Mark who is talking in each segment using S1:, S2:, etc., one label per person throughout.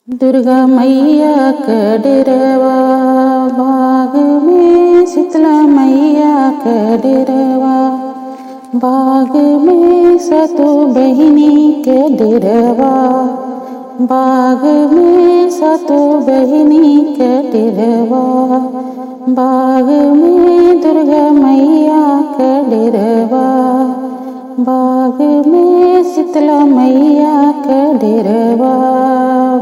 S1: दुर्गा मैया का डेरवा बाग में, शीतला मैया का डेरवा बाग में, सतो बहिनी के डेरवा बाग में, सतो बहिनी के डेरवा बाग में, दुर्गा मैया का डेरवा बाग में, शीतला मैया का डेरवा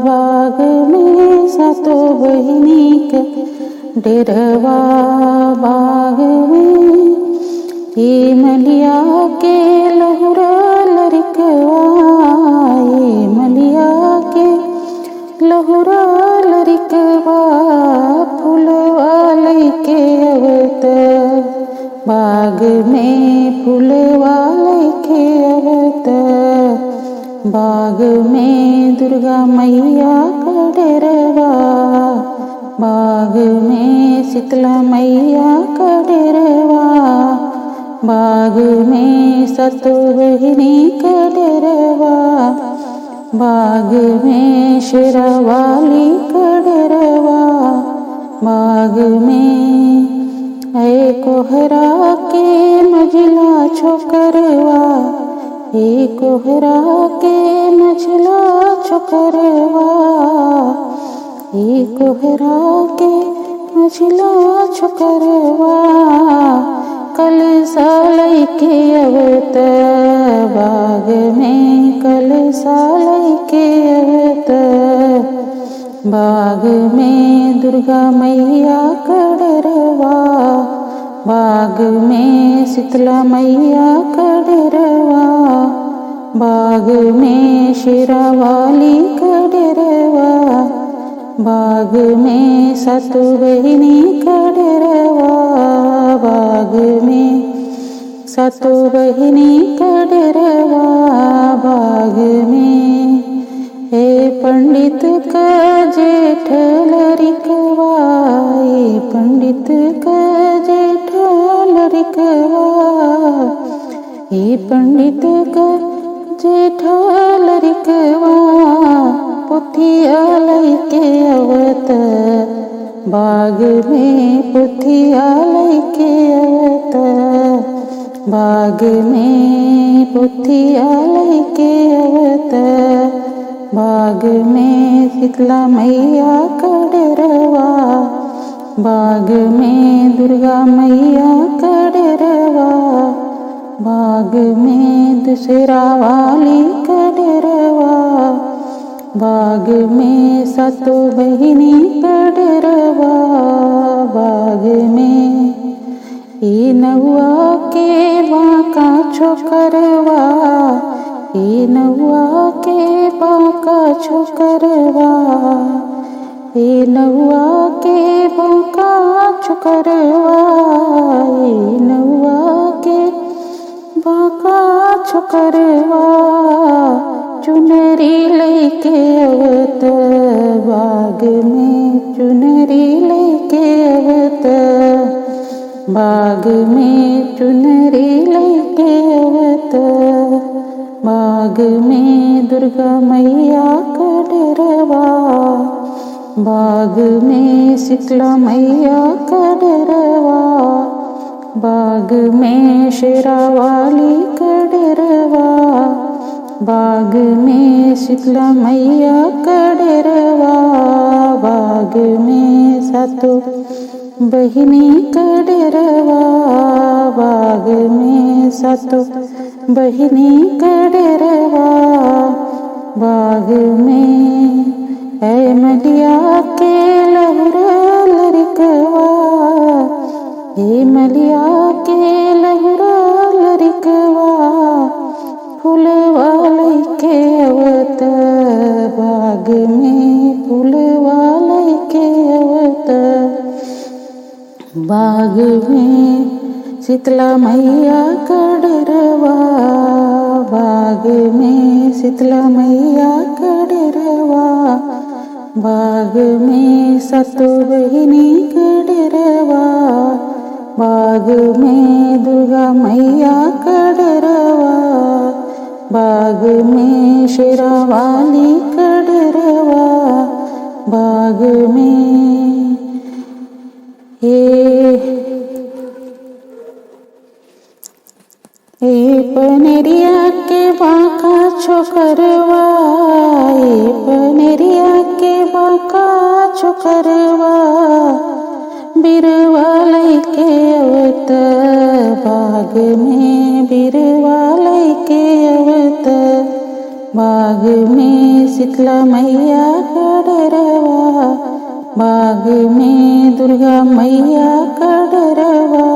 S1: बाग में, सतो बहिनी का डेरवा बाग में। ये मलिया के लहुरा लरिकवा, ये मलिया के लहुरा लरिकवा, फूलवा लैके अवत बाग में, फूलवा लैके अवत बाग में, दुर्गा मैया का डेरवा बाग में, शीतला मैया का डेरवा बाग में, सतो बहिनी का डेरवा बाग में, शेरावाली का डेरवा बाग में। ऐ कोहरा के मझला छोकरवा, ए कोहरा के मझला छोकरवा, ए कोहरा के मझला छोकरवा, कल सालै के अवत बाग में, कल सालै के अवत बाग में, दुर्गा मैया का डेरवा बाग में, शीतला मैया का डेरवा बाग में, शेरावाली का डेरवा बाग में, सतो बहिनी का डेरवा बाग में, सतो बहिनी का डेरवा बाग में। हे पंडित का जेठ लरिकवा, ये पंडित का जेठ लरिकवा, ये पंडित का जेठ लरिकवा, पुथिया लैके अवत बाग में, पुथिया लैके अवत बाग में, पुथिया लैके अवत बाग में, शीतला मैया का डेरवा बाग में, दुर्गा मैया का डेरवा बाग में, दशहरा वाली का डेरवा बाग में, सतो बहिनी का डेरवा बाग में। ई नौआ के बाका छोकरवा, ई नौआ के बाका छोकरवा, ई नौआ के बाका छोकरवा, ई नौआ के बाका छोकरवा, चुनरी लैके अवत बाग में, चुनरी लैके अवत बाग में, चुनरी लैके अवत बाग में, दुर्गा मैया का डेरवा बाग में, शीतला मैया का डेरवा बाग में, शेरावाली का डेरवा बाग में, शीतला मैया का डेरवा बाग में, सतो बहिनी का डेरवा बाग में, सतो बहिनी का डेरवा बाग में। ऐ मलिया के लहुरा लरिकवा, हे मलिया के लहुरा लरिकवा, फूलवा लैके अवत बाग में, फूलवा लैके अवत बाग में, शीतला मैया का डेरवा बाग में, शीतला मैया का डेरवा बाग में, सतो बहिनी का डेरवा बाग में, दुर्गा मैया का डेरवा बाग में, शेरावाली का डेरवा बाग में पनेरिया के बाका छोकरवा, पनेरिया के बाका छोकरवा, बिरवा लैके अवत बाग में, बिरवा लैके अवत बाग में। शीतला मैया का डरवा, बाग में दुर्गा मैया का डरवा,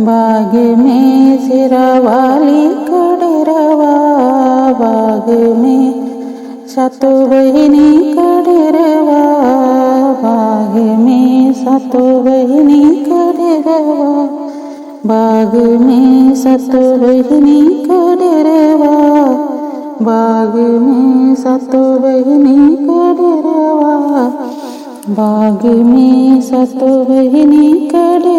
S1: बाग में शेरावाली का डरवा, बाग में सातो बहिनी का डरवा, बाग में सातो बहिनी का डरवा, बाग में सातो बहिनी का डरवा, बाग में सातो बहिनी का डरवा, बाग में सातो बहिनी का डरवा।